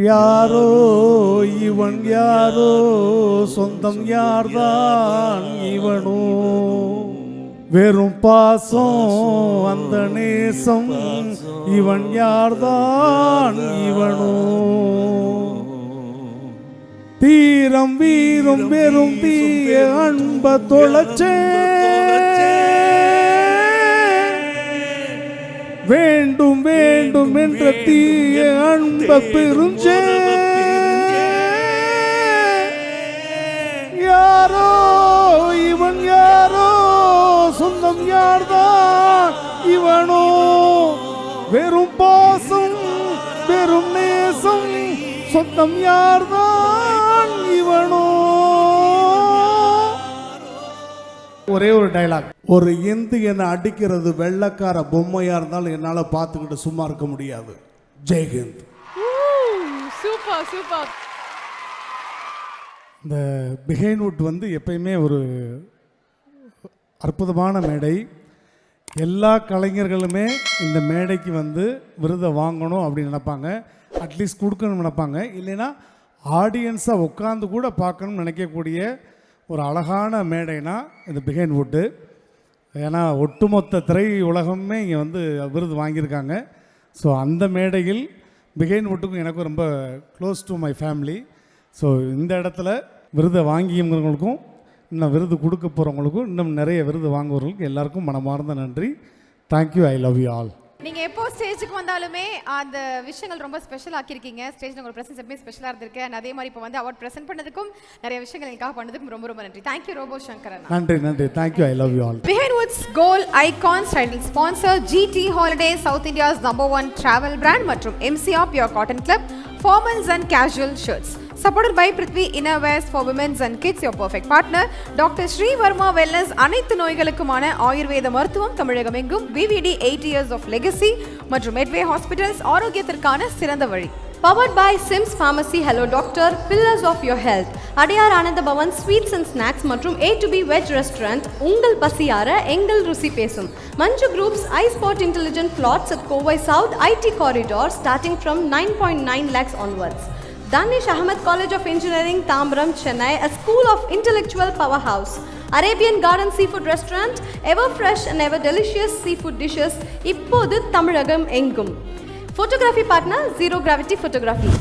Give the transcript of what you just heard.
யாரோ இவன் யாரோ, சொந்தம் யார்தான் இவனோ, வெறும் பாசம் அந்த நேசம், இவன் யார்தான் இவனோ, தீரம் வீரம் வெறும் தீய அன்ப தொலைச்சே, வேண்டும் வேண்டும் என்ற தீய அன்ப பெருஞ்சே, யாரோ இவன் யாரோ, சொந்தம் யார்தான் இவனோ, வெறும் பாசம் வெறும் நேசம், சொந்தம் யார்தான் இவனோ. ஒரே ஒரு டைலாக், ஒரு இந்து என்னை அடிக்கிறது வெள்ளக்கார பொம்மையா இருந்தாலும் என்னால பார்த்துக்கிட்டு சும்மா இருக்க முடியாது. ஜெய்ஹிந்த். Super super. இந்த பிஹைண்ட்வுட் வந்து எப்பயுமே ஒரு அற்புதமான மேடை. எல்லா கலைஞர்களுமே இந்த மேடைக்கு வந்து விருதை வாங்கணும் அப்படின்னு நினைப்பாங்க, அட்லீஸ்ட் கொடுக்கணும்னு நினைப்பாங்க, இல்லைன்னா ஆடியன்ஸாக உட்காந்து கூட பார்க்கணும்னு நினைக்கக்கூடிய ஒரு அழகான மேடைனா இந்த பிஹைண்ட்வுட்டு. ஏன்னா ஒட்டுமொத்த திரை உலகமே இங்கே வந்து விருது வாங்கியிருக்காங்க. ஸோ அந்த மேடையில் பிஹைண்ட்வுட்டுக்கும் எனக்கும் ரொம்ப close to my family. So இந்த இடத்துல விருதை வாங்கியவங்களுக்கும் இன்னும் விருது கொடுக்க போகிறவங்களுக்கும் இன்னும் நிறைய விருது வாங்குவவர்களுக்கு எல்லாருக்கும் மனமார்ந்த நன்றி. Thank you. I love you all. நீங்க எப்போ ஸ்டேஜுக்கு வந்தாலுமே அந்த விஷயங்கள் ரொம்ப ஸ்பெஷல் ஆக்கியிருக்கீங்க. ஸ்டேஜ்ல உங்க பிரசன்ஸ் எப்பவுமே ஸ்பெஷலா இருந்திருக்கு. அதே மாதிரி இப்போ வந்து அவார்ட் பிரசன்ட் பண்ணதுக்கும் நிறைய விஷயங்கள் எங்களுக்காக பண்ணதுக்கும் ரொம்ப ரொம்ப நன்றி. Thank you robo Sankaran. நன்றி நன்றி. Thank you. I love you all. Behindwoods gold icons title sponsor GT Holidays, South India's #1 travel brand, மற்றும் MCR Pure Cotton Club, formals and casual shirts. Supported by Prithvi Innerwears for Women's and Kids, your perfect partner. Dr. Sri Verma Wellness, அனைத்து நோய்களுக்குமான ஆயுர்வேத மருத்துவம் தமிழகம் எங்கும். VVD 8 years of legacy மற்றும் Medway Hospitals, ஆரோக்கியத்திற்கான சிறந்த வழி. Powered by Sims Pharmacy, Hello Doctor, Pillars of your health. Adyar Ananda Pawan sweets and snacks மற்றும் A2B veg restaurant, உங்கள் பசியார எங்கள் ருசி பேசும். மஞ்சு groups, iSpot Intelligent Plots at Kovai South, IT Corridor, starting from 9.9 lakhs onwards. Danish Ahmed College of Engineering, Tambram, Chennai, a school of intellectual powerhouse. Arabian Garden Seafood Restaurant, ever fresh and ever delicious seafood dishes, இப்போது தமிழகம் எங்கும். Photography partner, Zero Gravity Photography.